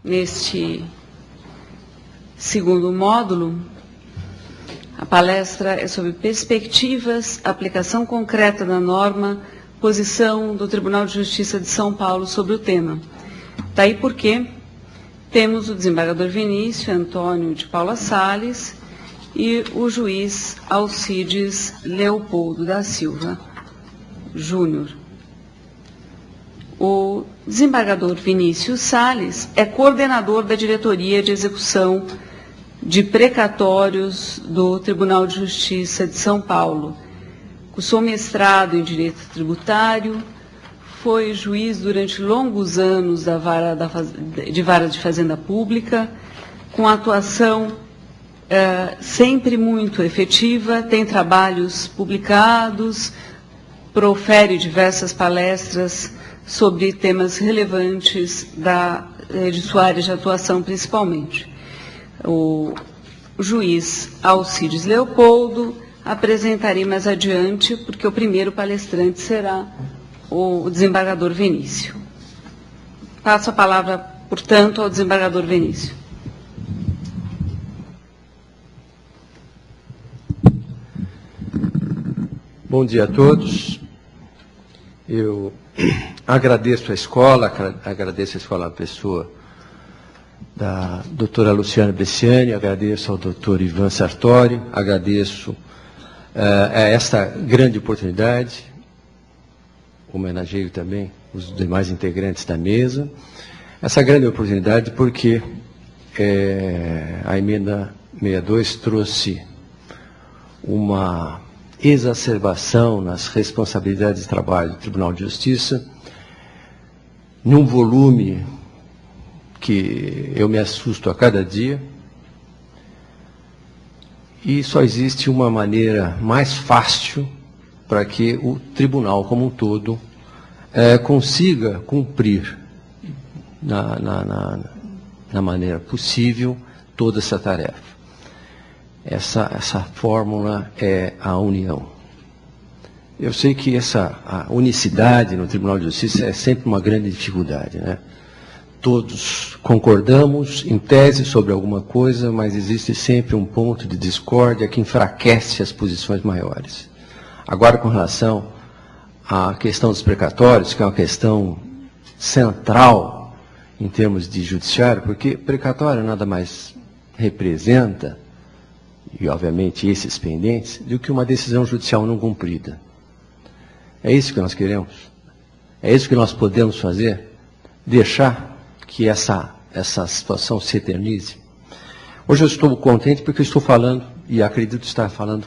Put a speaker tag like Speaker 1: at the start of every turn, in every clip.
Speaker 1: Neste segundo módulo, a palestra é sobre perspectivas, aplicação concreta da norma, posição do Tribunal de Justiça de São Paulo sobre o tema. Daí porque temos o desembargador Vinícius Antônio de Paula Salles e o juiz Alcides Leopoldo da Silva Júnior. O desembargador Vinícius Salles é coordenador da Diretoria de Execução de Precatórios do Tribunal de Justiça de São Paulo. Cursou mestrado em Direito Tributário, foi juiz durante longos anos da Vara de Fazenda Pública, com atuação sempre muito efetiva, tem trabalhos publicados, profere diversas palestras sobre temas relevantes de sua área de atuação, principalmente. O juiz Alcides Leopoldo apresentarei mais adiante, porque o primeiro palestrante será o desembargador Vinícius. Passo a palavra, portanto, ao desembargador Vinícius.
Speaker 2: Bom dia a todos. Eu agradeço a escola, a pessoa da doutora Luciana Bessiani, agradeço ao doutor Ivan Sartori, agradeço a esta grande oportunidade, homenageio também os demais integrantes da mesa, essa grande oportunidade porque a emenda 62 trouxe uma exacerbação nas responsabilidades de trabalho do Tribunal de Justiça, num volume que eu me assusto a cada dia, e só existe uma maneira mais fácil para que o tribunal como um todo consiga cumprir na maneira possível toda essa tarefa. Essa fórmula é a união. Eu sei que a unicidade no Tribunal de Justiça é sempre uma grande dificuldade, né? Todos concordamos em tese sobre alguma coisa, mas existe sempre um ponto de discórdia que enfraquece as posições maiores. Agora, com relação à questão dos precatórios, que é uma questão central em termos de judiciário, porque precatório nada mais representa, e obviamente esses pendentes, do que uma decisão judicial não cumprida. É isso que nós queremos? É isso que nós podemos fazer? Deixar que essa situação se eternize? Hoje eu estou contente porque eu estou falando, e acredito estar falando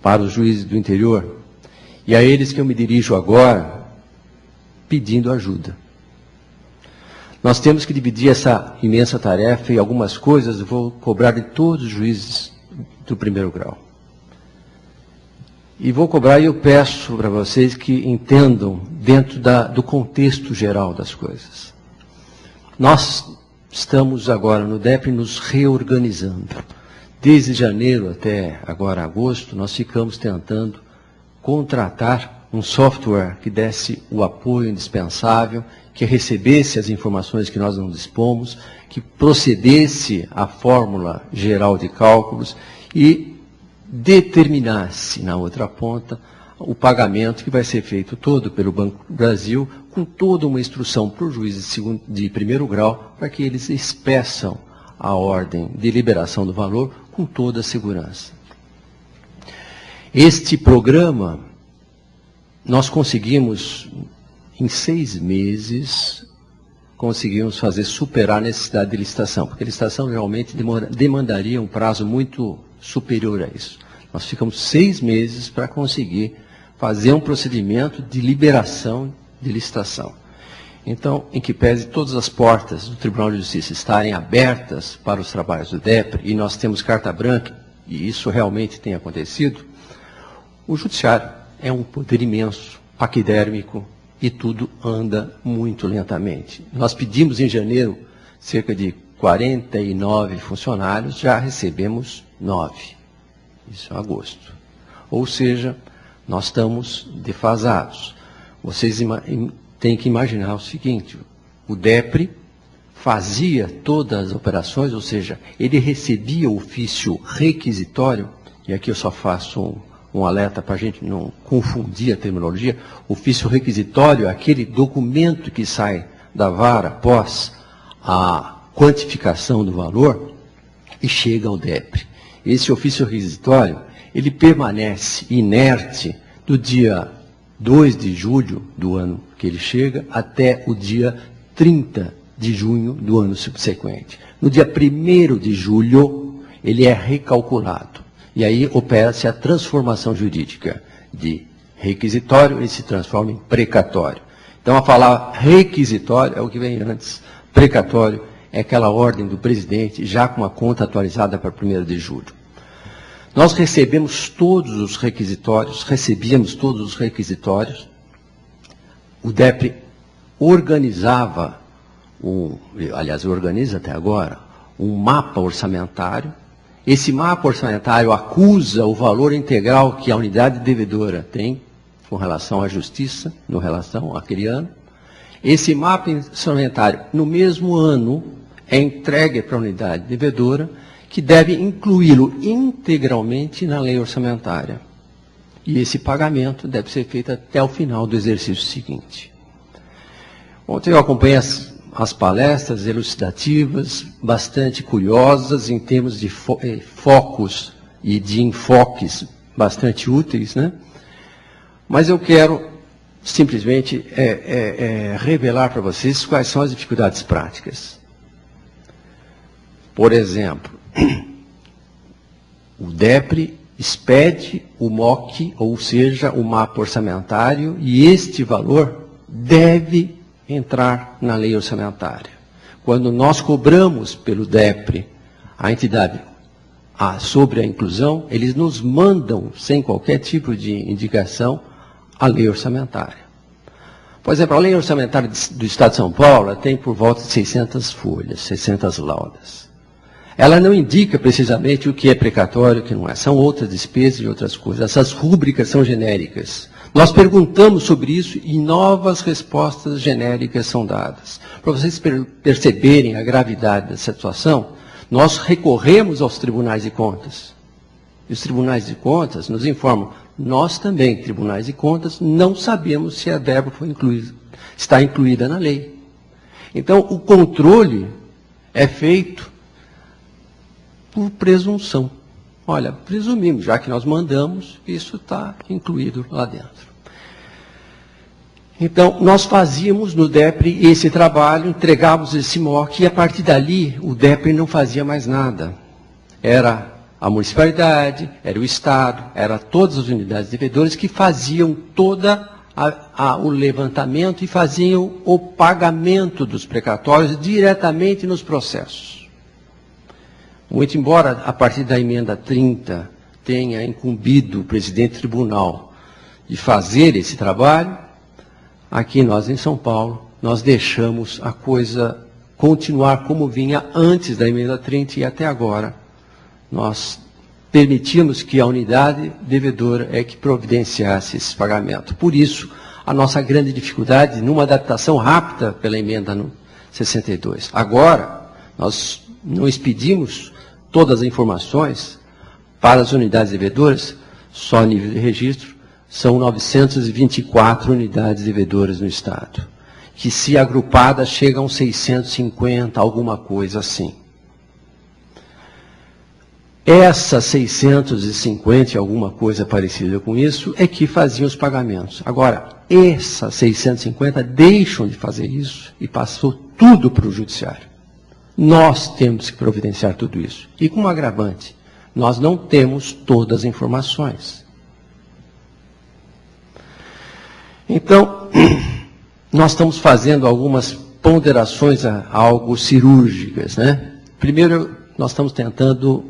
Speaker 2: para os juízes do interior, e a eles que eu me dirijo agora, pedindo ajuda. Nós temos que dividir essa imensa tarefa e algumas coisas eu vou cobrar de todos os juízes do primeiro grau. E vou cobrar e eu peço para vocês que entendam dentro do contexto geral das coisas. Nós estamos agora no DEPRE nos reorganizando. Desde janeiro até agora agosto, nós ficamos tentando contratar um software que desse o apoio indispensável, que recebesse as informações que nós não dispomos, que procedesse à fórmula geral de cálculos e determinasse na outra ponta o pagamento que vai ser feito todo pelo Banco do Brasil, com toda uma instrução para os juízes de primeiro grau, para que eles expeçam a ordem de liberação do valor com toda a segurança. Este programa, nós conseguimos, em 6 meses, conseguimos fazer superar a necessidade de licitação, porque a licitação realmente demandaria um prazo muito superior a isso. Nós ficamos 6 meses para conseguir fazer um procedimento de liberação de licitação. Então, em que pese todas as portas do Tribunal de Justiça estarem abertas para os trabalhos do DEPRE, e nós temos carta branca, e isso realmente tem acontecido, o Judiciário é um poder imenso, paquidérmico, e tudo anda muito lentamente. Nós pedimos em janeiro cerca de 49 funcionários, já recebemos 9. Isso é agosto. Ou seja, nós estamos defasados. Vocês têm que imaginar o seguinte, o DEPRE fazia todas as operações, ou seja, ele recebia o ofício requisitório, e aqui eu só faço um alerta para a gente não confundir a terminologia. O ofício requisitório é aquele documento que sai da vara após a quantificação do valor e chega ao DEPRE. Esse ofício requisitório, ele permanece inerte do dia 2 de julho do ano que ele chega até o dia 30 de junho do ano subsequente. No dia 1º de julho, ele é recalculado. E aí opera-se a transformação jurídica de requisitório, ele se transforma em precatório. Então, a palavra requisitório é o que vem antes, precatório é aquela ordem do presidente, já com uma conta atualizada para 1º de julho. Nós recebíamos todos os requisitórios, o DEPRE organizava, organiza até agora, um mapa orçamentário. Esse mapa orçamentário acusa o valor integral que a unidade devedora tem com relação à justiça, no relação àquele ano. Esse mapa orçamentário, no mesmo ano, é entregue para a unidade devedora, que deve incluí-lo integralmente na lei orçamentária. E esse pagamento deve ser feito até o final do exercício seguinte. Ontem eu acompanhei as palestras elucidativas, bastante curiosas, em termos de focos e de enfoques bastante úteis, né? Mas eu quero simplesmente revelar para vocês quais são as dificuldades práticas. Por exemplo, o DEPRE expede o MOC, ou seja, o mapa orçamentário, e este valor deve entrar na lei orçamentária. Quando nós cobramos pelo DEPRE, a entidade sobre a inclusão, eles nos mandam, sem qualquer tipo de indicação, a lei orçamentária. Por exemplo, a lei orçamentária do Estado de São Paulo tem por volta de 600 folhas, 600 laudas. Ela não indica precisamente o que é precatório e o que não é. São outras despesas e outras coisas. Essas rúbricas são genéricas. Nós perguntamos sobre isso e novas respostas genéricas são dadas. Para vocês perceberem a gravidade dessa situação, nós recorremos aos tribunais de contas. E os tribunais de contas nos informam, nós também, tribunais de contas, não sabemos se a verba está incluída na lei. Então, o controle é feito por presunção. Olha, presumimos, já que nós mandamos, isso está incluído lá dentro. Então, nós fazíamos no DEPRE esse trabalho, entregávamos esse MOC, e a partir dali, o DEPRE não fazia mais nada. Era a municipalidade, era o Estado, era todas as unidades devedoras que faziam toda o levantamento e faziam o pagamento dos precatórios diretamente nos processos. Muito embora, a partir da emenda 30, tenha incumbido o presidente do tribunal de fazer esse trabalho, aqui nós, em São Paulo, nós deixamos a coisa continuar como vinha antes da emenda 30 e até agora. Nós permitimos que a unidade devedora é que providenciasse esse pagamento. Por isso, a nossa grande dificuldade numa adaptação rápida pela emenda 62. Agora, nós não expedimos todas as informações para as unidades devedoras, só a nível de registro, são 924 unidades devedoras no Estado, que se agrupadas chegam a 650, alguma coisa assim. Essas 650 e alguma coisa parecida com isso é que faziam os pagamentos. Agora, essas 650 deixam de fazer isso e passou tudo para o judiciário. Nós temos que providenciar tudo isso. E com um agravante, nós não temos todas as informações. Então, nós estamos fazendo algumas ponderações algo cirúrgicas, né? Primeiro, nós estamos tentando,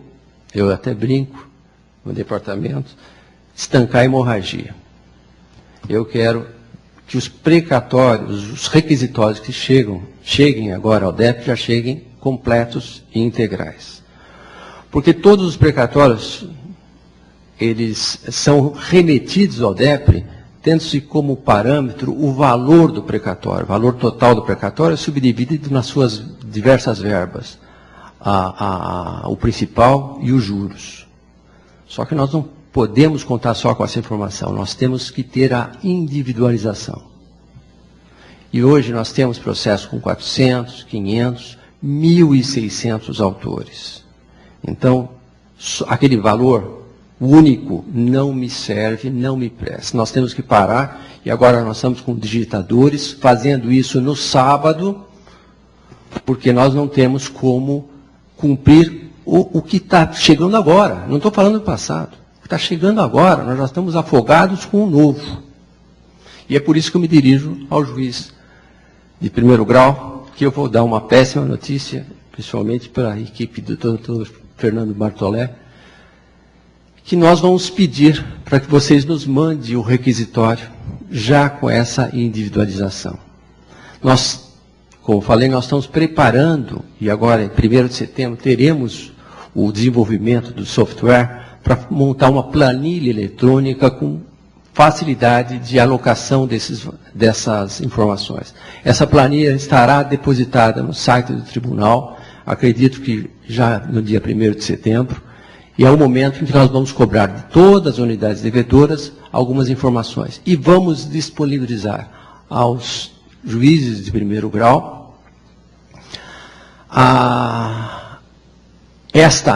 Speaker 2: eu até brinco no departamento, estancar a hemorragia. Eu quero que os precatórios, os requisitórios que cheguem agora ao DEPRE, já cheguem completos e integrais. Porque todos os precatórios, eles são remetidos ao DEPRE, tendo-se como parâmetro o valor do precatório. O valor total do precatório é subdividido nas suas diversas verbas, o principal e os juros. Só que nós não podemos contar só com essa informação, nós temos que ter a individualização. E hoje nós temos processos com 400, 500, 1.600 autores. Então, aquele valor único não me serve, não me presta. Nós temos que parar, e agora nós estamos com digitadores, fazendo isso no sábado, porque nós não temos como cumprir o que está chegando agora. Não estou falando do passado. O que está chegando agora, nós já estamos afogados com o novo. E é por isso que eu me dirijo ao juiz de primeiro grau, que eu vou dar uma péssima notícia, principalmente para a equipe do Dr. Fernando Bartolé, que nós vamos pedir para que vocês nos mandem o requisitório já com essa individualização. Nós, como falei, nós estamos preparando, e agora em 1º de setembro teremos o desenvolvimento do software para montar uma planilha eletrônica com facilidade de alocação dessas informações. Essa planilha estará depositada no site do tribunal, acredito que já no dia 1º de setembro, e é o momento em que nós vamos cobrar de todas as unidades devedoras algumas informações. E vamos disponibilizar aos juízes de primeiro grau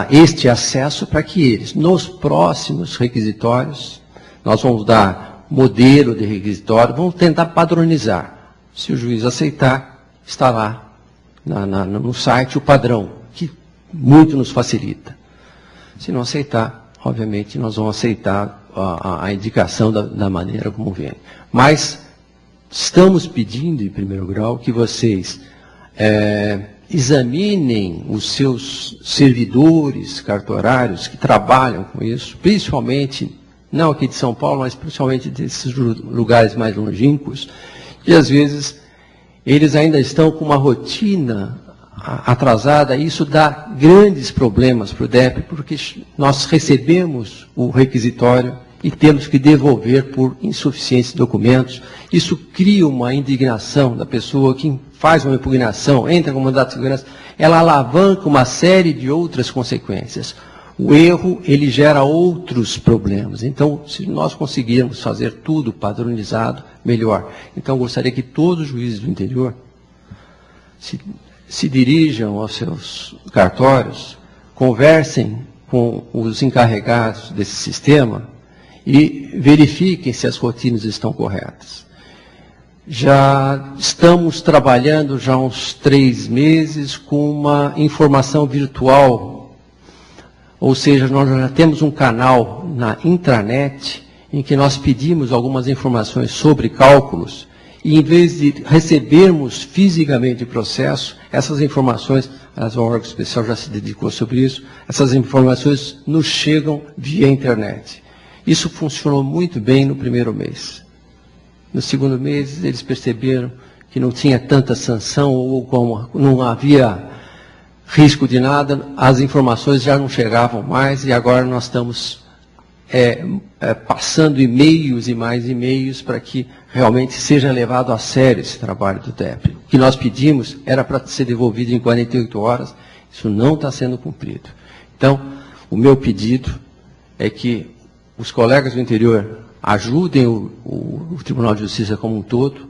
Speaker 2: este acesso para que eles, nos próximos requisitórios, nós vamos dar modelo de requisitório, vamos tentar padronizar. Se o juiz aceitar, está lá no site o padrão, que muito nos facilita. Se não aceitar, obviamente, nós vamos aceitar a indicação da maneira como vem. Mas estamos pedindo, em primeiro grau, que vocês examinem os seus servidores cartorários que trabalham com isso, principalmente, não aqui de São Paulo, mas principalmente desses lugares mais longínquos, e às vezes eles ainda estão com uma rotina atrasada, e isso dá grandes problemas para o DEP, porque nós recebemos o requisitório e temos que devolver por insuficientes documentos. Isso cria uma indignação da pessoa que faz uma impugnação, entra com mandato de segurança, ela alavanca uma série de outras consequências. O erro, ele gera outros problemas. Então, se nós conseguirmos fazer tudo padronizado, melhor. Então, gostaria que todos os juízes do interior se dirijam aos seus cartórios, conversem com os encarregados desse sistema e verifiquem se as rotinas estão corretas. Já estamos trabalhando já há uns 3 meses com uma informação virtual, ou seja, nós já temos um canal na intranet em que nós pedimos algumas informações sobre cálculos e em vez de recebermos fisicamente o processo, essas informações, o órgão especial já se dedicou sobre isso, essas informações nos chegam via internet. Isso funcionou muito bem no 1º mês. No 2º mês, eles perceberam que não tinha tanta sanção, ou como não havia risco de nada, as informações já não chegavam mais, e agora nós estamos passando e-mails e mais e-mails para que realmente seja levado a sério esse trabalho do DEP. O que nós pedimos era para ser devolvido em 48 horas, isso não está sendo cumprido. Então, o meu pedido é que os colegas do interior ajudem o Tribunal de Justiça como um todo,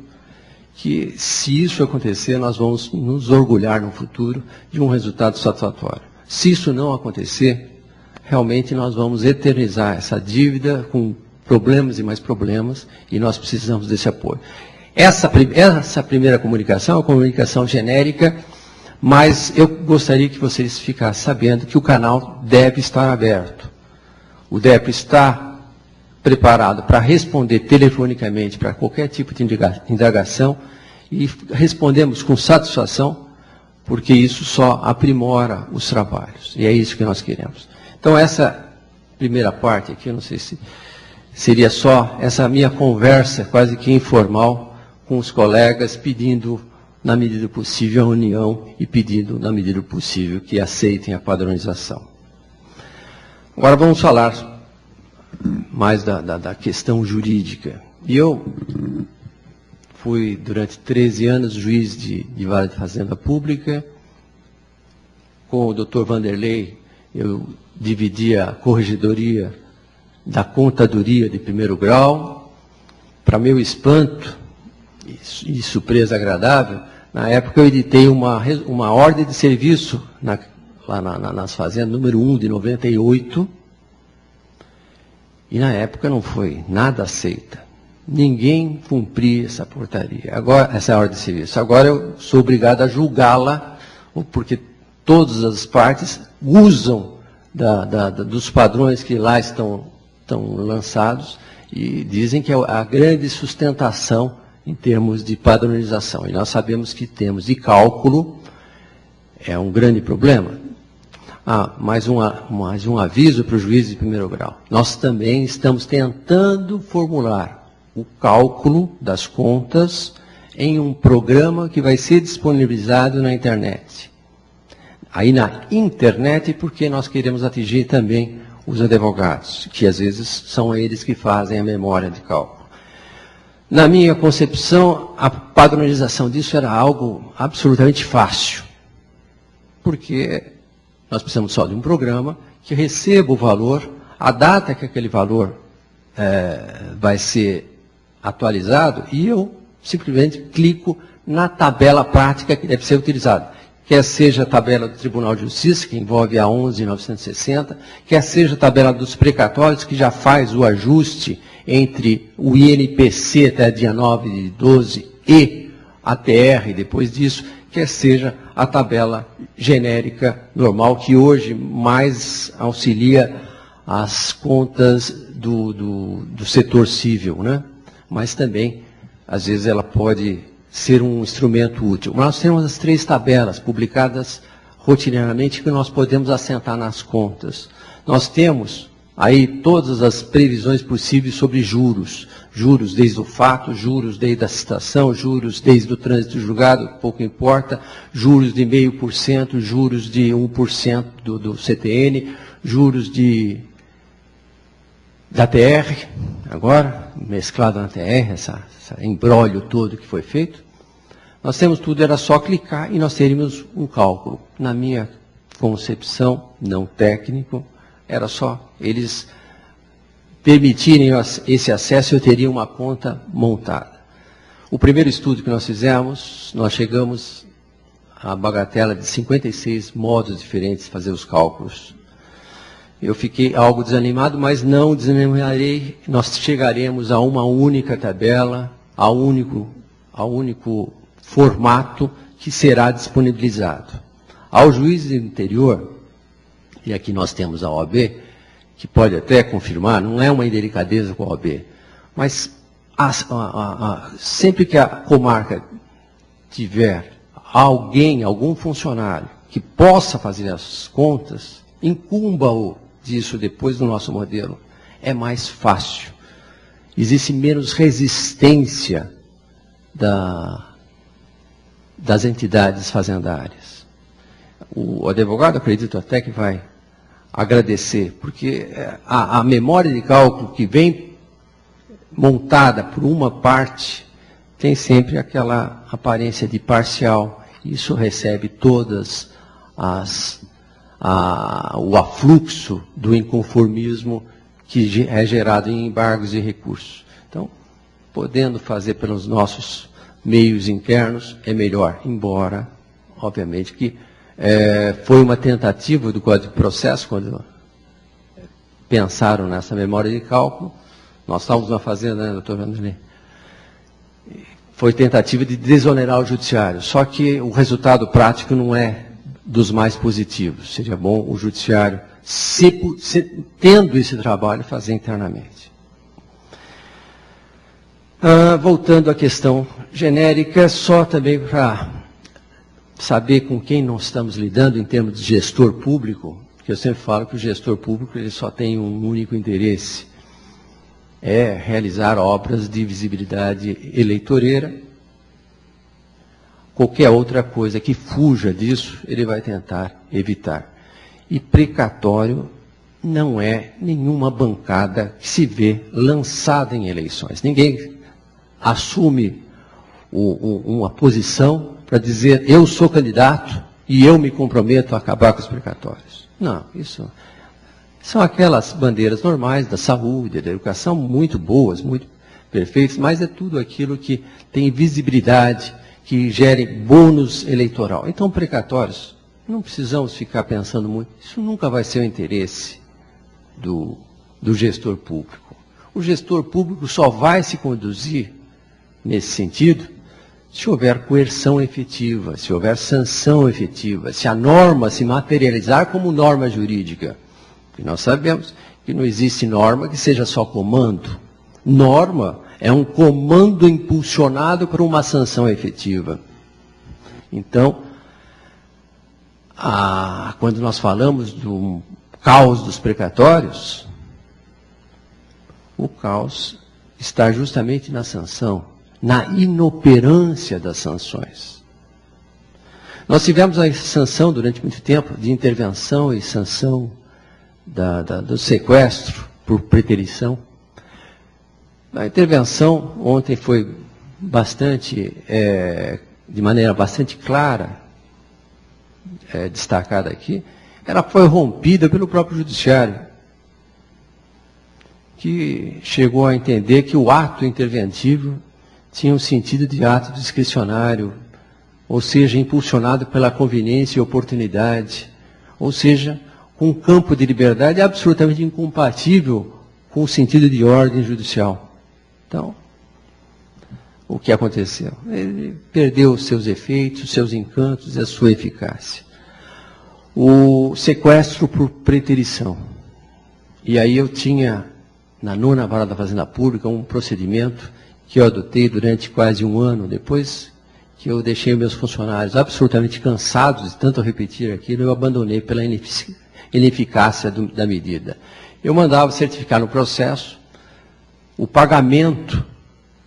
Speaker 2: que se isso acontecer, nós vamos nos orgulhar no futuro de um resultado satisfatório. Se isso não acontecer, realmente nós vamos eternizar essa dívida com problemas e mais problemas, e nós precisamos desse apoio. Essa primeira comunicação é uma comunicação genérica, mas eu gostaria que vocês ficassem sabendo que o canal deve estar aberto. O DEP está preparado para responder telefonicamente para qualquer tipo de indagação, e respondemos com satisfação, porque isso só aprimora os trabalhos, e é isso que nós queremos. Então, essa primeira parte aqui, eu não sei se seria só essa minha conversa quase que informal com os colegas, pedindo, na medida possível, a união e pedindo, na medida possível, que aceitem a padronização. Agora vamos falar mais da questão jurídica. E eu fui, durante 13 anos, juiz de Vara de Fazenda Pública com o Dr. Vanderlei, eu dividia a corregedoria da contadoria de primeiro grau. Para meu espanto e surpresa agradável, na época eu editei uma ordem de serviço lá nas fazendas, número 1 de 98, e na época não foi nada aceita. Ninguém cumpria essa portaria, essa ordem de serviço. Agora eu sou obrigado a julgá-la, porque todas as partes usam dos padrões que lá estão lançados e dizem que é a grande sustentação em termos de padronização. E nós sabemos que temos de cálculo, é um grande problema. Mais um aviso para o juiz de primeiro grau. Nós também estamos tentando formular o cálculo das contas em um programa que vai ser disponibilizado na internet. Aí na internet, porque nós queremos atingir também os advogados, que às vezes são eles que fazem a memória de cálculo. Na minha concepção, a padronização disso era algo absolutamente fácil, porque nós precisamos só de um programa que receba o valor, a data que aquele valor vai ser atualizado, e eu simplesmente clico na tabela prática que deve ser utilizada. Quer seja a tabela do Tribunal de Justiça, que envolve a 11.960, quer seja a tabela dos precatórios, que já faz o ajuste entre o INPC até dia 9 de 12 e a TR depois disso, quer seja a tabela genérica normal, que hoje mais auxilia as contas do setor civil, né? Mas também, às vezes, ela pode ser um instrumento útil. Nós temos as 3 tabelas publicadas rotineiramente que nós podemos assentar nas contas. Nós temos aí todas as previsões possíveis sobre juros. Juros desde o fato, juros desde a citação, juros desde o trânsito julgado, pouco importa, juros de 0,5%, juros de 1% do CTN, juros da TR, agora, mesclado na TR, esse embrólio todo que foi feito. Nós temos tudo, era só clicar e nós teríamos um cálculo. Na minha concepção, não técnico, era só eles permitirem esse acesso, eu teria uma conta montada. O primeiro estudo que nós fizemos, nós chegamos à bagatela de 56 modos diferentes de fazer os cálculos. Eu fiquei algo desanimado, mas não desanimarei. Nós chegaremos a uma única tabela, a único formato que será disponibilizado. Ao juiz do interior, e aqui nós temos a OAB, que pode até confirmar, não é uma indelicadeza com a OAB, mas sempre que a comarca tiver algum funcionário que possa fazer as contas, incumba-o disso depois do nosso modelo. É mais fácil. Existe menos resistência das entidades fazendárias. O advogado, acredito até que vai agradecer, porque a memória de cálculo que vem montada por uma parte tem sempre aquela aparência de parcial. Isso recebe todas o afluxo do inconformismo que é gerado em embargos e recursos. Então, podendo fazer pelos nossos meios internos, é melhor, embora, obviamente, que foi uma tentativa do Código de Processo, quando pensaram nessa memória de cálculo. Nós estávamos na fazenda, né, doutor Vanderlei? Foi tentativa de desonerar o judiciário, só que o resultado prático não é dos mais positivos. Seria bom o judiciário, tendo esse trabalho, fazer internamente. Voltando à questão genérica, só também para saber com quem nós estamos lidando em termos de gestor público, que eu sempre falo que o gestor público ele só tem um único interesse, é realizar obras de visibilidade eleitoreira. Qualquer outra coisa que fuja disso, ele vai tentar evitar. E precatório não é nenhuma bancada que se vê lançada em eleições. Ninguém assume uma posição para dizer, eu sou candidato e eu me comprometo a acabar com os precatórios. Não, isso são aquelas bandeiras normais da saúde, da educação, muito boas, muito perfeitas, mas é tudo aquilo que tem visibilidade, que gere bônus eleitoral. Então, precatórios, não precisamos ficar pensando muito, isso nunca vai ser o interesse do gestor público. O gestor público só vai se conduzir nesse sentido se houver coerção efetiva, se houver sanção efetiva, se a norma se materializar como norma jurídica. E nós sabemos que não existe norma que seja só comando. Norma é um comando impulsionado por uma sanção efetiva. Então, quando nós falamos do caos dos precatórios, o caos está justamente na sanção, na inoperância das sanções. Nós tivemos a sanção durante muito tempo de intervenção e sanção do sequestro por preterição. A intervenção ontem foi bastante, de maneira bastante clara, destacada aqui. Ela foi rompida pelo próprio judiciário, que chegou a entender que o ato interventivo tinha um sentido de ato discricionário, ou seja, impulsionado pela conveniência e oportunidade, ou seja, com um campo de liberdade absolutamente incompatível com o sentido de ordem judicial. Então, o que aconteceu? Ele perdeu os seus efeitos, os seus encantos e a sua eficácia. O sequestro por preterição. E aí eu tinha, na 9ª Vara da Fazenda Pública, um procedimento que eu adotei durante quase um ano, depois que eu deixei meus funcionários absolutamente cansados de tanto repetir aquilo, eu abandonei pela ineficácia da medida. Eu mandava certificar no processo o pagamento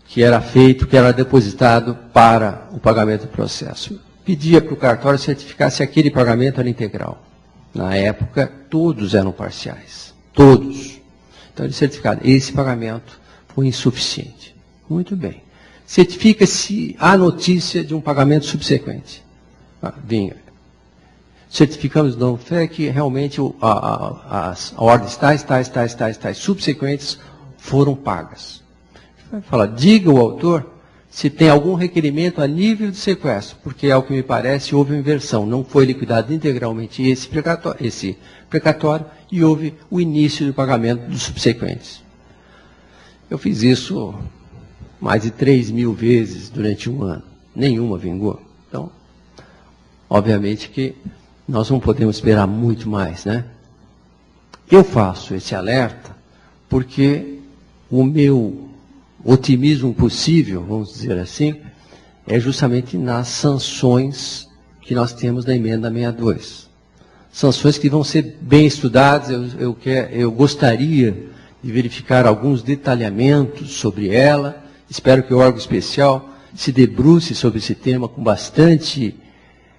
Speaker 2: que era feito, que era depositado para o pagamento do processo. Pedia para o cartório certificar se aquele pagamento era integral. Na época, todos eram parciais. Todos. Então, ele certificava, esse pagamento foi insuficiente. Muito bem. Certifica-se a notícia de um pagamento subsequente. Vinha. Certificamos não fé que realmente as ordens tais subsequentes foram pagas. Vai falar, diga ao autor se tem algum requerimento a nível de sequestro, porque, ao que me parece, houve uma inversão. Não foi liquidado integralmente esse precatório e houve o início do pagamento dos subsequentes. Eu fiz isso mais de 3.000 vezes durante um ano. Nenhuma vingou. Então, obviamente que nós não podemos esperar muito mais, né? Eu faço esse alerta porque o meu otimismo possível, vamos dizer assim, é justamente nas sanções que nós temos na emenda 62. Sanções que vão ser bem estudadas, eu gostaria de verificar alguns detalhamentos sobre ela, espero que o órgão especial se debruce sobre esse tema com bastante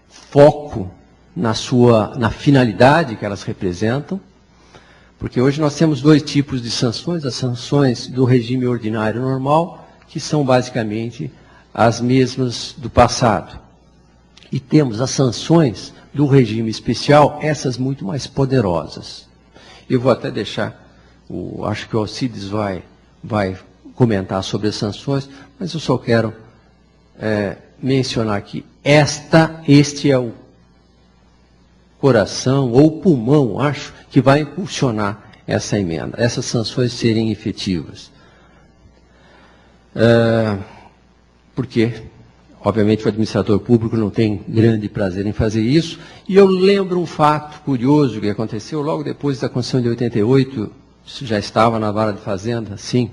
Speaker 2: foco na finalidade que elas representam, porque hoje nós temos 2 tipos de sanções, as sanções do regime ordinário normal, que são basicamente as mesmas do passado. E temos as sanções do regime especial, essas muito mais poderosas. Eu vou até deixar, acho que o Alcides vai comentar sobre as sanções, mas eu só quero mencionar que este é o coração ou pulmão, acho, que vai impulsionar essa emenda, essas sanções serem efetivas. Porque, obviamente, o administrador público não tem grande prazer em fazer isso, e eu lembro um fato curioso que aconteceu logo depois da Constituição de 88, isso já estava na Vara de Fazenda, sim.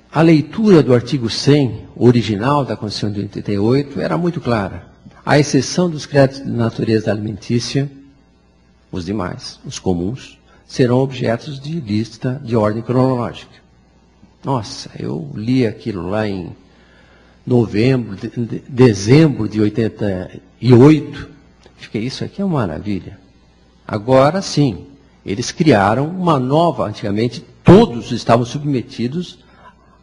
Speaker 2: A leitura do artigo 100, original da Constituição de 88, era muito clara. À exceção dos créditos de natureza alimentícia, os demais, os comuns, serão objetos de lista de ordem cronológica. Nossa, eu li aquilo lá em dezembro de 88, fiquei, isso aqui é uma maravilha. Agora sim, eles criaram uma nova, antigamente todos estavam submetidos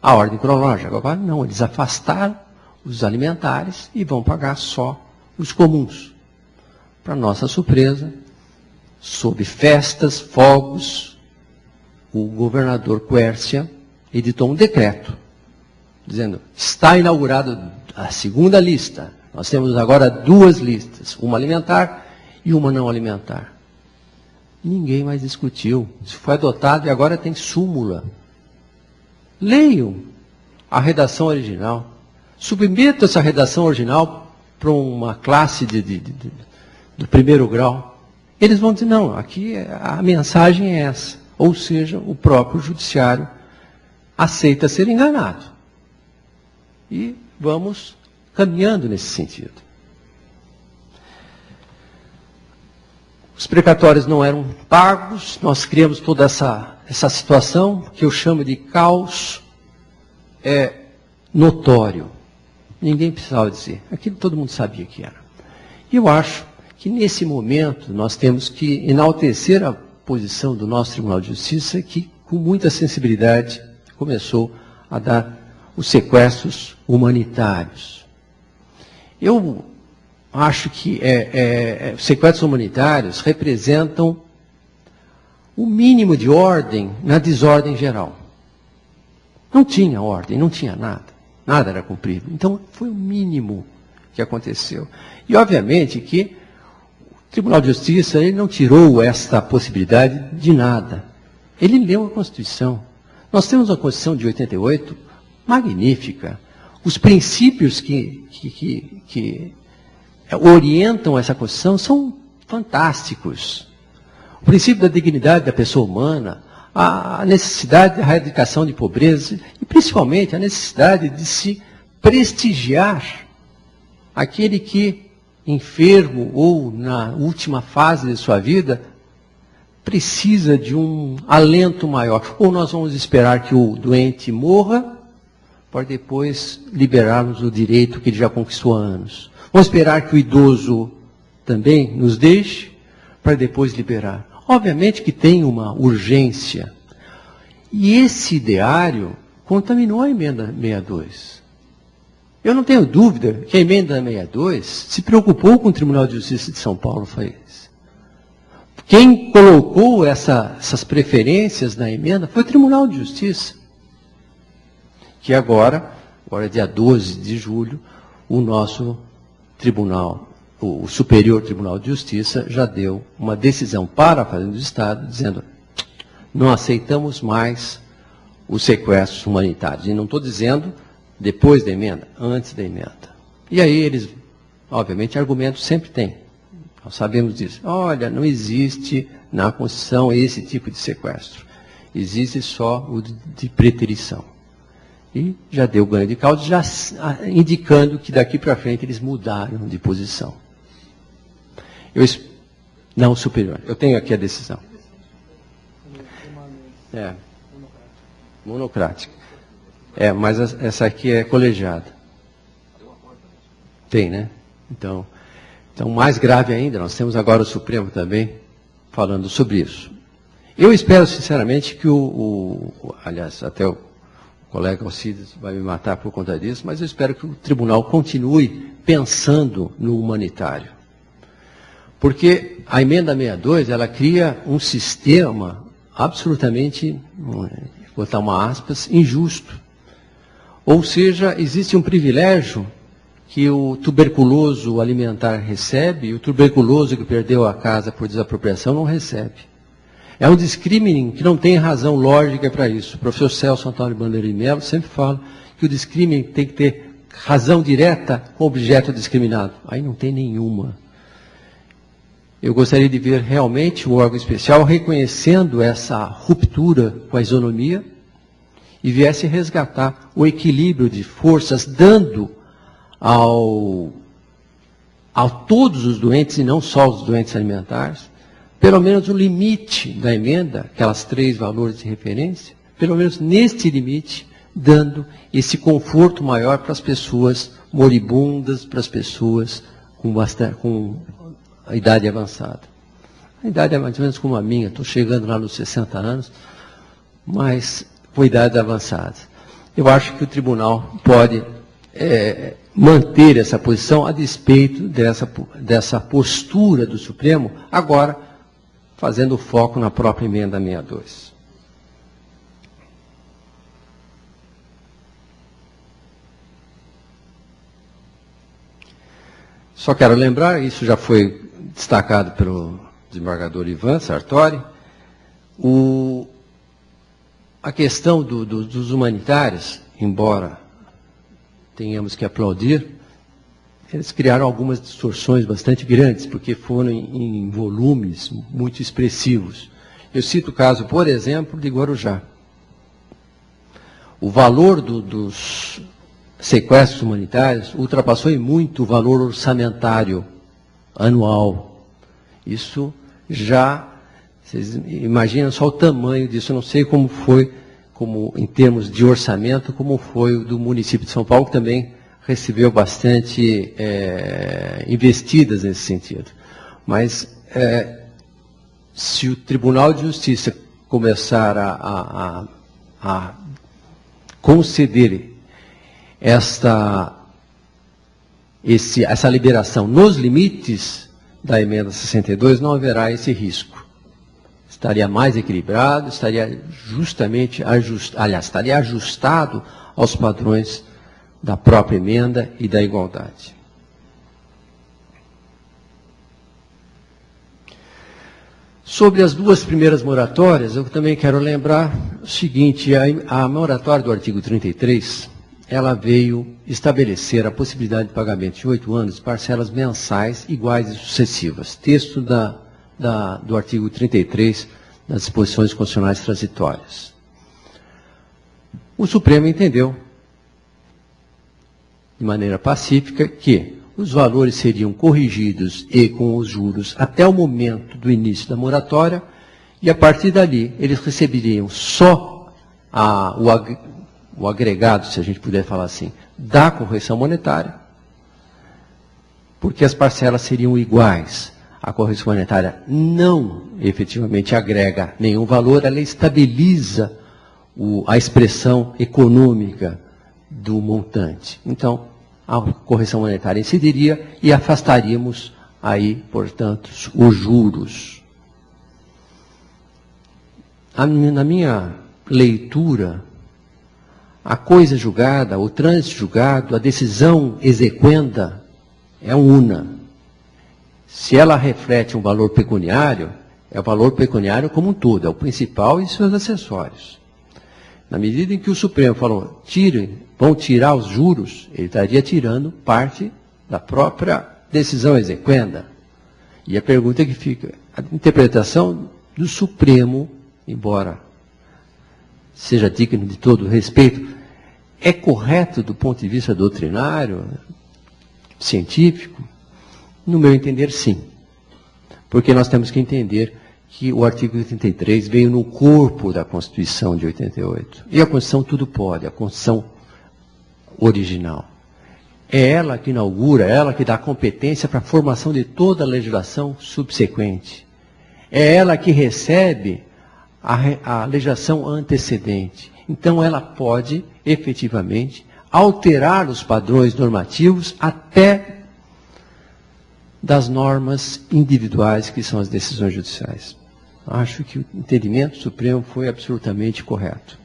Speaker 2: à ordem cronológica. Agora não, eles afastaram os alimentares e vão pagar só os comuns. Para nossa surpresa, sob festas, fogos, o governador Quércia editou um decreto, dizendo, está inaugurada a segunda lista. Nós temos agora 2 listas, uma alimentar e uma não alimentar. Ninguém mais discutiu. Isso foi adotado e agora tem súmula. Leiam a redação original. Submetam essa redação original para uma classe do primeiro grau. Eles vão dizer, não, aqui a mensagem é essa. Ou seja, o próprio judiciário aceita ser enganado. E vamos caminhando nesse sentido. Os precatórios não eram pagos, nós criamos toda essa situação, que eu chamo de caos notório. Ninguém precisava dizer, aquilo todo mundo sabia que era. E eu acho que nesse momento nós temos que enaltecer a posição do nosso Tribunal de Justiça, que com muita sensibilidade começou a dar os sequestros humanitários. Eu acho que os sequestros humanitários representam o mínimo de ordem na desordem geral. Não tinha ordem, não tinha nada. Nada era cumprido. Então, foi o mínimo que aconteceu. E, obviamente, que o Tribunal de Justiça ele não tirou esta possibilidade de nada. Ele leu a Constituição. Nós temos uma Constituição de 88 magnífica. Os princípios que orientam essa Constituição são fantásticos. O princípio da dignidade da pessoa humana, a necessidade da erradicação de pobreza e, principalmente, a necessidade de se prestigiar aquele que, enfermo ou na última fase de sua vida, precisa de um alento maior. Ou nós vamos esperar que o doente morra para depois liberá-los do direito que ele já conquistou há anos. Vamos esperar que o idoso também nos deixe para depois liberar. Obviamente que tem uma urgência. E esse ideário contaminou a emenda 62. Eu não tenho dúvida que a emenda 62 se preocupou com o Tribunal de Justiça de São Paulo. Quem colocou essas preferências na emenda foi o Tribunal de Justiça. Que agora dia 12 de julho, o nosso tribunal, o Superior Tribunal de Justiça, já deu uma decisão para a Fazenda do Estado, dizendo, não aceitamos mais os sequestros humanitários. E não estou dizendo depois da emenda, antes da emenda. E aí eles, obviamente, argumentos sempre têm. Nós sabemos disso. Olha, não existe na Constituição esse tipo de sequestro. Existe só o de preterição. E já deu ganho de causa, já indicando que daqui para frente eles mudaram de posição. Não, superior. Eu tenho aqui a decisão. Monocrática. Mas essa aqui é colegiada. Tem, né? Então, mais grave ainda, nós temos agora o Supremo também falando sobre isso. Eu espero, sinceramente, que aliás, até o colega Alcides vai me matar por conta disso, mas eu espero que o tribunal continue pensando no humanitário. Porque a emenda 62, ela cria um sistema absolutamente, vou botar uma aspas, injusto. Ou seja, existe um privilégio que o tuberculoso alimentar recebe e o tuberculoso que perdeu a casa por desapropriação não recebe. É um discrimínio que não tem razão lógica para isso. O professor Celso Antônio Bandeira de Mello sempre fala que o discrimínio tem que ter razão direta com o objeto discriminado. Aí não tem nenhuma. Eu gostaria de ver realmente o órgão especial reconhecendo essa ruptura com a isonomia e viesse resgatar o equilíbrio de forças, dando a todos os doentes, e não só os doentes alimentares, pelo menos o limite da emenda, aquelas 3 valores de referência, pelo menos neste limite, dando esse conforto maior para as pessoas moribundas, para as pessoas com a idade avançada. A idade é mais ou menos como a minha, estou chegando lá nos 60 anos, mas com idade avançada. Eu acho que o tribunal pode manter essa posição a despeito dessa postura do Supremo, agora fazendo foco na própria emenda 62. Só quero lembrar, isso já foi destacado pelo desembargador Ivan Sartori, a questão dos humanitários, embora tenhamos que aplaudir, eles criaram algumas distorções bastante grandes, porque foram em volumes muito expressivos. Eu cito o caso, por exemplo, de Guarujá. O valor dos sequestros humanitários ultrapassou em muito o valor orçamentário anual. Isso já, vocês imaginam só o tamanho disso, eu não sei como foi, em termos de orçamento, como foi o do município de São Paulo, que também recebeu bastante investidas nesse sentido. Mas se o Tribunal de Justiça começar a conceder essa liberação nos limites da emenda 62, não haverá esse risco. Estaria mais equilibrado, estaria estaria ajustado aos padrões da própria emenda e da igualdade. Sobre as duas primeiras moratórias, eu também quero lembrar o seguinte, a moratória do artigo 33, ela veio estabelecer a possibilidade de pagamento de 8 anos de parcelas mensais iguais e sucessivas. Texto do artigo 33 das disposições constitucionais transitórias. O Supremo entendeu, de maneira pacífica, que os valores seriam corrigidos e com os juros até o momento do início da moratória, e a partir dali eles receberiam só o agregado, se a gente puder falar assim, da correção monetária, porque as parcelas seriam iguais. A correção monetária não efetivamente agrega nenhum valor, ela estabiliza a expressão econômica do montante. Então, a correção monetária incidiria e afastaríamos aí, portanto, os juros. Na minha leitura, a coisa julgada, o trânsito julgado, a decisão exequenda é una. Se ela reflete um valor pecuniário, é o valor pecuniário como um todo, é o principal e seus acessórios. Na medida em que o Supremo falou, vão tirar os juros, ele estaria tirando parte da própria decisão exequenda. E a pergunta que fica, a interpretação do Supremo, embora seja digno de todo respeito, é correto do ponto de vista doutrinário, científico? No meu entender, sim. Porque nós temos que entender que o artigo 83 veio no corpo da Constituição de 88. E a Constituição tudo pode, a Constituição original. É ela que inaugura, é ela que dá competência para a formação de toda a legislação subsequente. É ela que recebe a legislação antecedente. Então ela pode, efetivamente, alterar os padrões normativos até das normas individuais que são as decisões judiciais. Acho que o entendimento supremo foi absolutamente correto.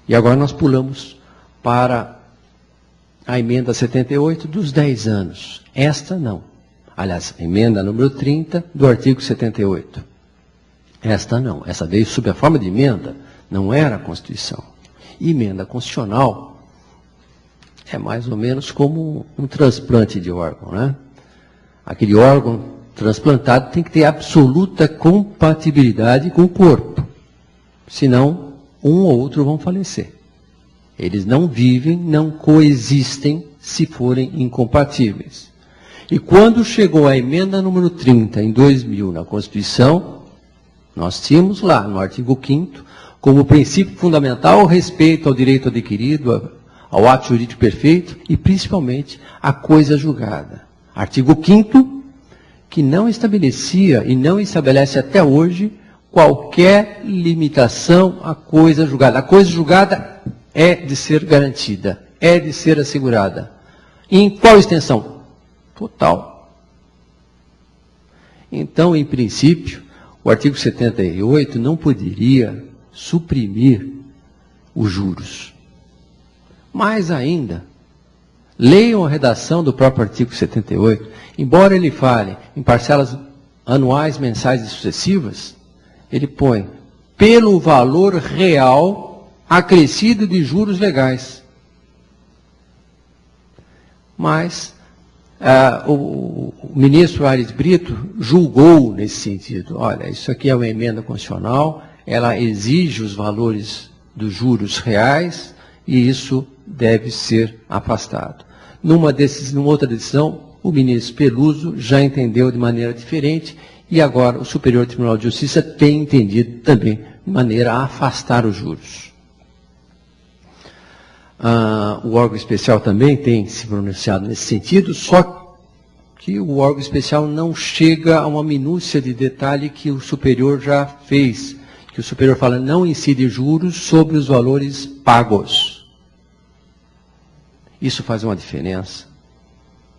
Speaker 2: E agora nós pulamos para a emenda 78 dos 10 anos. Esta não. Aliás, a emenda número 30 do artigo 78. Esta não. Essa veio sob a forma de emenda, não era a Constituição. E emenda constitucional é mais ou menos como um transplante de órgão, né? Aquele órgão transplantado tem que ter absoluta compatibilidade com o corpo. Senão, um ou outro vão falecer. Eles não vivem, não coexistem se forem incompatíveis. E quando chegou a emenda número 30, em 2000, na Constituição, nós tínhamos lá, no artigo 5º, como princípio fundamental o respeito ao direito adquirido, ao ato jurídico perfeito e, principalmente, à coisa julgada. Artigo 5º, que não estabelecia e não estabelece até hoje qualquer limitação à coisa julgada. A coisa julgada é de ser garantida, é de ser assegurada. Em qual extensão? Total. Então, em princípio, o artigo 78 não poderia suprimir os juros. Mais ainda, leiam a redação do próprio artigo 78. Embora ele fale em parcelas anuais, mensais e sucessivas, ele põe pelo valor real acrescido de juros legais. Mas o ministro Aires Brito julgou nesse sentido. Olha, isso aqui é uma emenda constitucional, ela exige os valores dos juros reais e isso deve ser afastado. Numa outra decisão, o ministro Peluso já entendeu de maneira diferente e agora o Superior Tribunal de Justiça tem entendido também de maneira a afastar os juros. O órgão especial também tem se pronunciado nesse sentido, só que o órgão especial não chega a uma minúcia de detalhe que o superior já fez, que o superior fala não incide juros sobre os valores pagos. Isso faz uma diferença.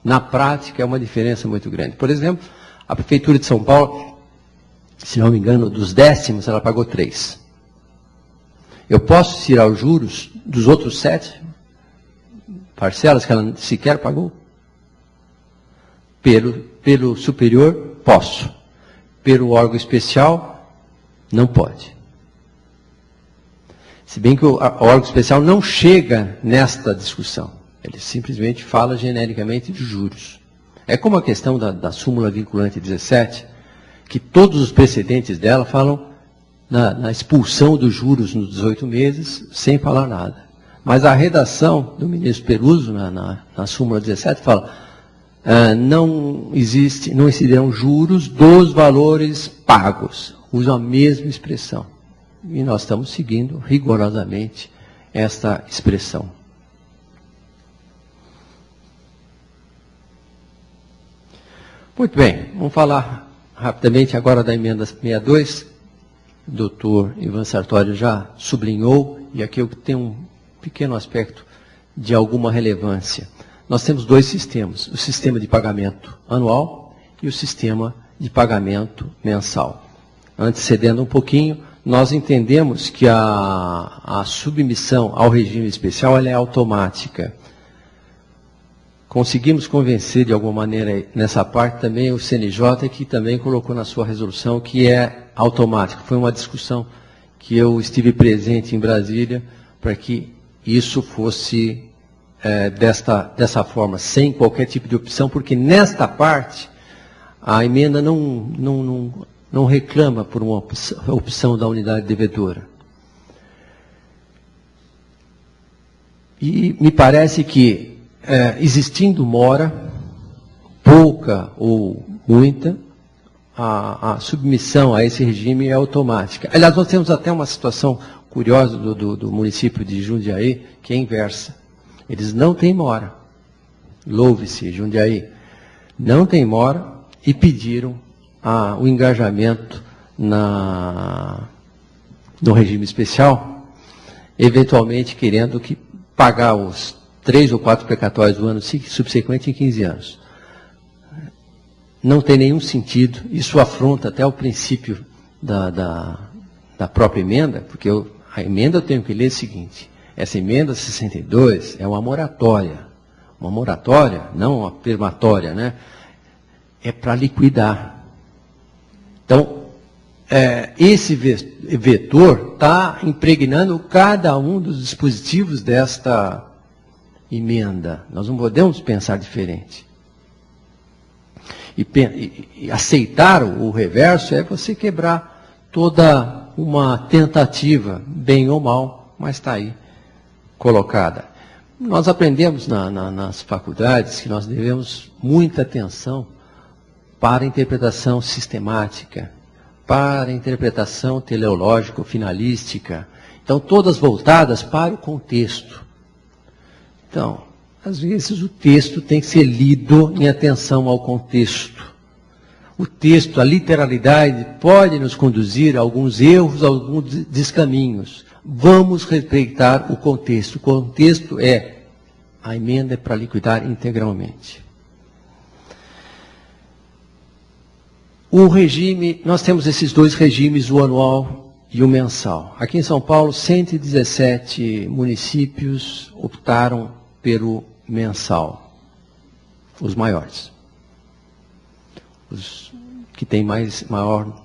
Speaker 2: Na prática é uma diferença muito grande. Por exemplo, a Prefeitura de São Paulo, se não me engano, dos décimos ela pagou 3. Eu posso tirar os juros dos outros 7 parcelas que ela sequer pagou? Pelo superior, posso. Pelo órgão especial, não pode. Se bem que o órgão especial não chega nesta discussão. Ele simplesmente fala genericamente de juros. É como a questão da súmula vinculante 17, que todos os precedentes dela falam na expulsão dos juros nos 18 meses, sem falar nada. Mas a redação do ministro Peluso, na súmula 17, fala não incidirão juros dos valores pagos. Usa a mesma expressão. E nós estamos seguindo rigorosamente esta expressão. Muito bem, vamos falar rapidamente agora da emenda 62. O doutor Ivan Sartori já sublinhou, e aqui eu tenho um pequeno aspecto de alguma relevância. Nós temos 2 sistemas, o sistema de pagamento anual e o sistema de pagamento mensal. Antecedendo um pouquinho, nós entendemos que a submissão ao regime especial ela é automática. Conseguimos convencer de alguma maneira nessa parte também o CNJ, que também colocou na sua resolução que é automático. Foi uma discussão que eu estive presente em Brasília para que isso fosse dessa forma, sem qualquer tipo de opção, porque nesta parte a emenda não reclama por uma opção da unidade devedora. E me parece que existindo mora, pouca ou muita, a submissão a esse regime é automática. Aliás, nós temos até uma situação curiosa do município de Jundiaí, que é inversa. Eles não têm mora. Louve-se, Jundiaí. Não tem mora e pediram o engajamento no regime especial, eventualmente querendo que pagar os 3 ou 4 precatórios do ano subsequente em 15 anos. Não tem nenhum sentido, isso afronta até o princípio da própria emenda, porque a emenda eu tenho que ler o seguinte, essa emenda 62 é uma moratória, não uma permatória, né? É para liquidar. Então, esse vetor está impregnando cada um dos dispositivos desta emenda. Nós não podemos pensar diferente. E aceitar o reverso é você quebrar toda uma tentativa, bem ou mal, mas está aí colocada. Nós aprendemos nas faculdades que nós devemos muita atenção para a interpretação sistemática, para a interpretação teleológico-finalística. Então, todas voltadas para o contexto. Então, às vezes o texto tem que ser lido em atenção ao contexto. O texto, a literalidade, pode nos conduzir a alguns erros, a alguns descaminhos. Vamos respeitar o contexto. O contexto é A emenda é para liquidar integralmente. O regime, nós temos esses dois regimes, o anual e o mensal. Aqui em São Paulo, 117 municípios optaram pelo mensal, os maiores. Os que têm maior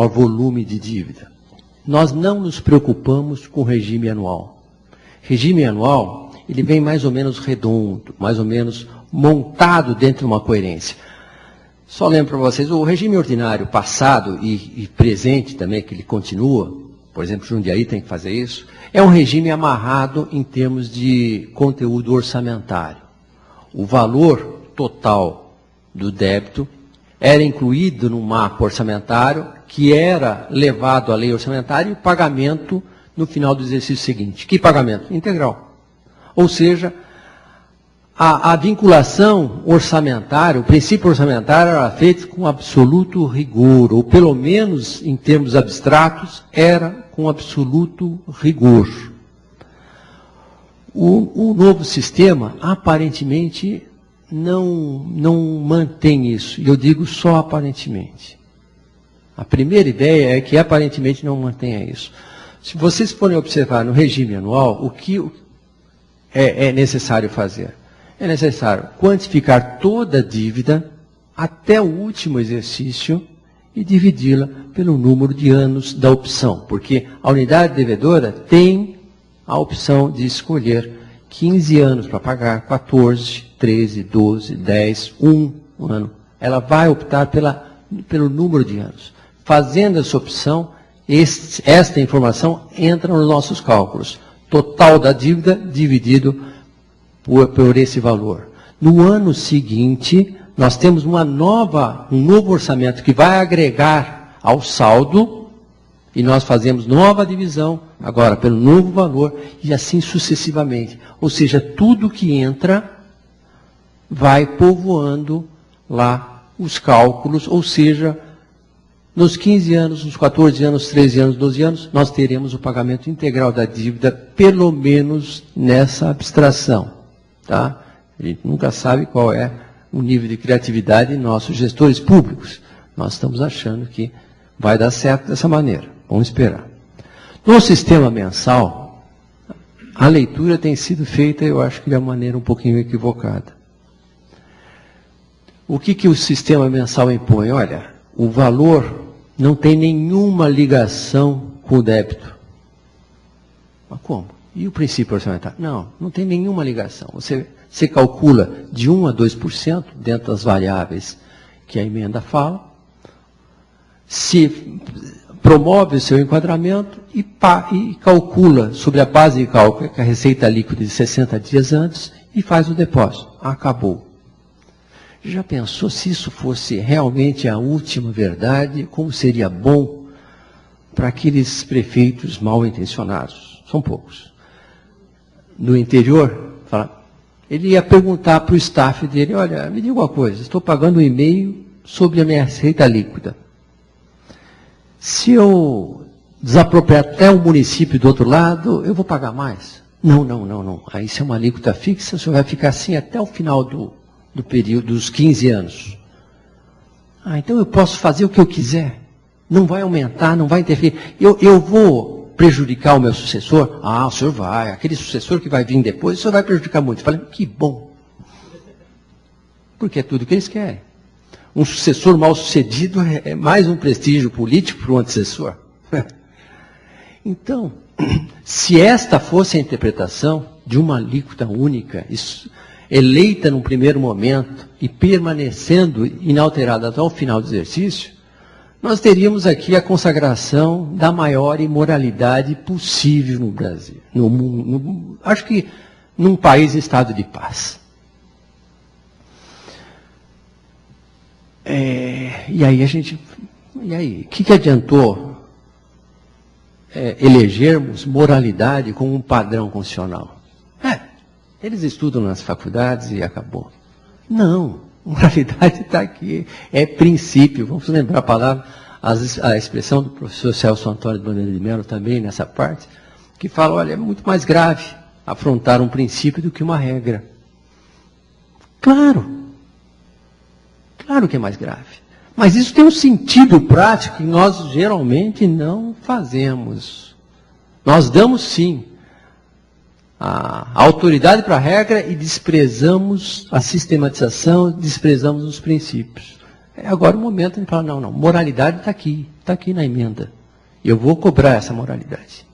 Speaker 2: volume de dívida. Nós não nos preocupamos com o regime anual. Regime anual, ele vem mais ou menos redondo, mais ou menos montado dentro de uma coerência. Só lembro para vocês, o regime ordinário passado e presente também, que ele continua, por exemplo, Jundiaí tem que fazer isso, é um regime amarrado em termos de conteúdo orçamentário. O valor total do débito era incluído no mapa orçamentário, que era levado à lei orçamentária e o pagamento no final do exercício seguinte. Que pagamento? Integral. Ou seja, a vinculação orçamentária, o princípio orçamentário era feito com absoluto rigor, ou pelo menos em termos abstratos, era com absoluto rigor. O novo sistema, aparentemente, não mantém isso. E eu digo só aparentemente. A primeira ideia é que aparentemente não mantenha isso. Se vocês forem observar no regime anual, o que é necessário fazer? É necessário quantificar toda a dívida até o último exercício e dividi-la pelo número de anos da opção. Porque a unidade devedora tem a opção de escolher 15 anos para pagar, 14, 13, 12, 10, 1 ano. Ela vai optar pelo número de anos. Fazendo essa opção, esta informação entra nos nossos cálculos. Total da dívida dividido por esse valor. No ano seguinte, nós temos um novo orçamento que vai agregar ao saldo e nós fazemos nova divisão, agora pelo novo valor e assim sucessivamente. Ou seja, tudo que entra vai povoando lá os cálculos, ou seja, nos 15 anos, nos 14 anos, 13 anos, 12 anos, nós teremos o pagamento integral da dívida, pelo menos nessa abstração. Tá? A gente nunca sabe qual é o nível de criatividade de nossos gestores públicos. Nós estamos achando que vai dar certo dessa maneira. Vamos esperar. No sistema mensal, a leitura tem sido feita, eu acho que de uma maneira um pouquinho equivocada. O que o sistema mensal impõe? Olha, o valor não tem nenhuma ligação com o débito. Mas como? E o princípio orçamentário? Não tem nenhuma ligação. Você calcula de 1 a 2% dentro das variáveis que a emenda fala, se promove o seu enquadramento e calcula sobre a base de cálculo, que é a receita líquida de 60 dias antes, e faz o depósito. Acabou. Já pensou se isso fosse realmente a última verdade? Como seria bom para aqueles prefeitos mal intencionados? São poucos. No interior, ele ia perguntar para o staff dele, olha, me diga uma coisa, estou pagando um e-mail sobre a minha receita líquida. Se eu desapropriar até o município do outro lado, eu vou pagar mais? Não. Aí isso é uma alíquota fixa, o senhor vai ficar assim até o final do período dos 15 anos. Então eu posso fazer o que eu quiser. Não vai aumentar, não vai interferir. Eu vou prejudicar o meu sucessor? O senhor vai. Aquele sucessor que vai vir depois, o senhor vai prejudicar muito. Eu falei, que bom. Porque é tudo o que eles querem. Um sucessor mal sucedido é mais um prestígio político para o antecessor. Então, se esta fosse a interpretação de uma alíquota única, eleita num primeiro momento e permanecendo inalterada até o final do exercício, nós teríamos aqui a consagração da maior imoralidade possível no Brasil. No mundo, acho que num país em estado de paz. E aí, o que adiantou elegermos moralidade como um padrão constitucional? Eles estudam nas faculdades e acabou. Não. Moralidade está aqui, é princípio. Vamos lembrar a palavra, a expressão do professor Celso Antônio de Bandeira de Mello também nessa parte, que fala, olha, é muito mais grave afrontar um princípio do que uma regra. Claro. Claro que é mais grave. Mas isso tem um sentido prático que nós geralmente não fazemos. Nós damos sim a autoridade para a regra e desprezamos a sistematização, desprezamos os princípios. É agora o momento de falar, não, moralidade está aqui na emenda. E eu vou cobrar essa moralidade.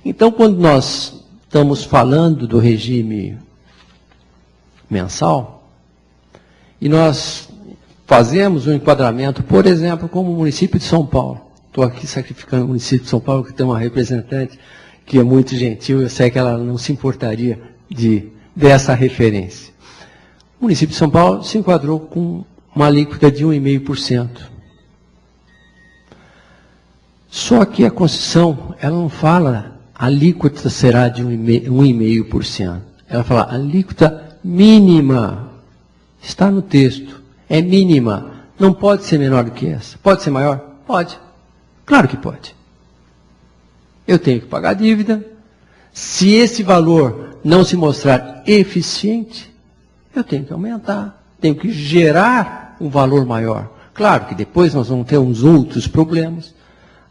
Speaker 2: Então, quando nós estamos falando do regime mensal, e nós fazemos um enquadramento, por exemplo, como o município de São Paulo. Estou aqui sacrificando o município de São Paulo, que tem uma representante que é muito gentil, eu sei que ela não se importaria dessa referência. O município de São Paulo se enquadrou com uma alíquota de 1,5%. Só que a Constituição, ela não fala a alíquota será de 1,5%. Ela fala alíquota mínima. Está no texto. É mínima. Não pode ser menor do que essa. Pode ser maior? Pode. Claro que pode. Eu tenho que pagar a dívida. Se esse valor não se mostrar eficiente, eu tenho que aumentar. Tenho que gerar um valor maior. Claro que depois nós vamos ter uns outros problemas.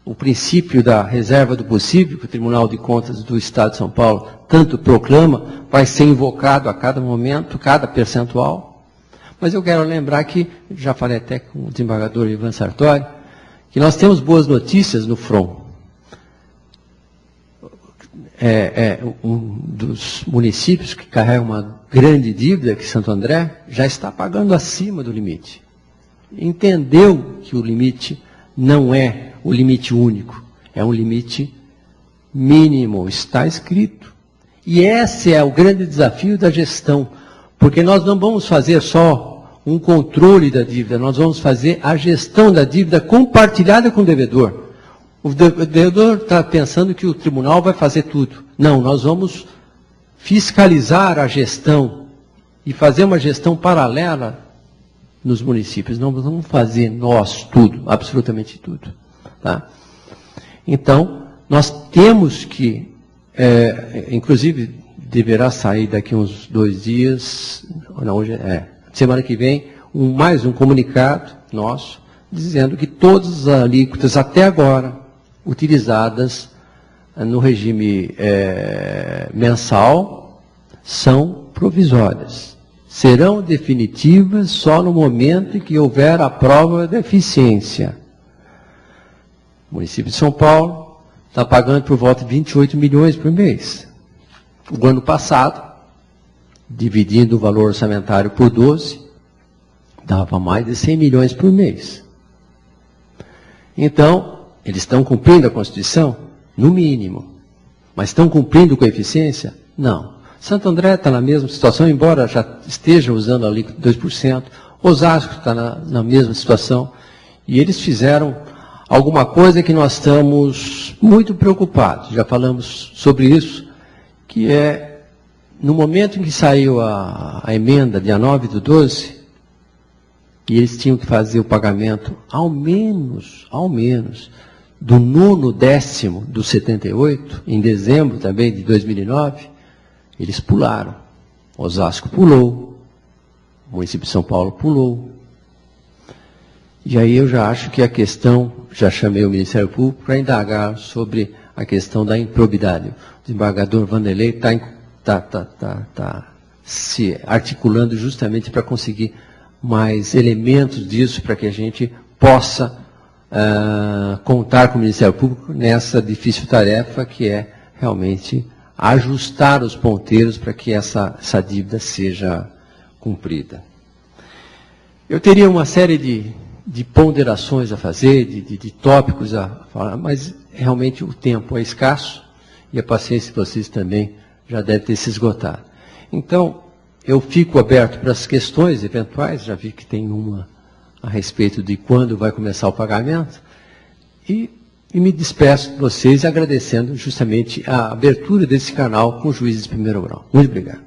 Speaker 2: O princípio da reserva do possível, que o Tribunal de Contas do Estado de São Paulo tanto proclama, vai ser invocado a cada momento, cada percentual. Mas eu quero lembrar que, já falei até com o desembargador Ivan Sartori, que nós temos boas notícias no front. Um dos municípios que carrega uma grande dívida, que Santo André, já está pagando acima do limite. Entendeu que o limite não é o limite único, é um limite mínimo, está escrito. E esse é o grande desafio da gestão, porque nós não vamos fazer só um controle da dívida, nós vamos fazer a gestão da dívida compartilhada com o devedor. O devedor está pensando que o tribunal vai fazer tudo. Não, nós vamos fiscalizar a gestão e fazer uma gestão paralela nos municípios. Não vamos fazer nós tudo, absolutamente tudo. Tá? Então, nós temos que, inclusive, deverá sair daqui uns 2 dias, não, hoje semana que vem, mais um comunicado nosso, dizendo que todas as alíquotas até agora utilizadas no regime mensal são provisórias. Serão definitivas só no momento em que houver a prova da eficiência. O município de São Paulo está pagando por volta de 28 milhões por mês. O ano passado, dividindo o valor orçamentário por 12, dava mais de 100 milhões por mês. Então, eles estão cumprindo a Constituição? No mínimo. Mas estão cumprindo com a eficiência? Não. Santo André está na mesma situação, embora já esteja usando a alíquota de 2%. Osasco está na mesma situação. E eles fizeram alguma coisa que nós estamos muito preocupados. Já falamos sobre isso, que é, no momento em que saiu a emenda, dia 9/12, e eles tinham que fazer o pagamento ao menos, do 9º do 78, em dezembro também de 2009, eles pularam. Osasco pulou, o município de São Paulo pulou. E aí eu já acho que a questão, já chamei o Ministério Público para indagar sobre a questão da improbidade. O desembargador Vanderlei está se articulando justamente para conseguir mais elementos disso, para que a gente possa contar com o Ministério Público nessa difícil tarefa que é realmente ajustar os ponteiros para que essa dívida seja cumprida. Eu teria uma série de ponderações a fazer, de tópicos a falar, mas realmente o tempo é escasso e a paciência de vocês também já deve ter se esgotado. Então, eu fico aberto para as questões eventuais, já vi que tem uma a respeito de quando vai começar o pagamento, e me despeço de vocês agradecendo justamente a abertura desse canal com juízes de primeiro grau. Muito obrigado.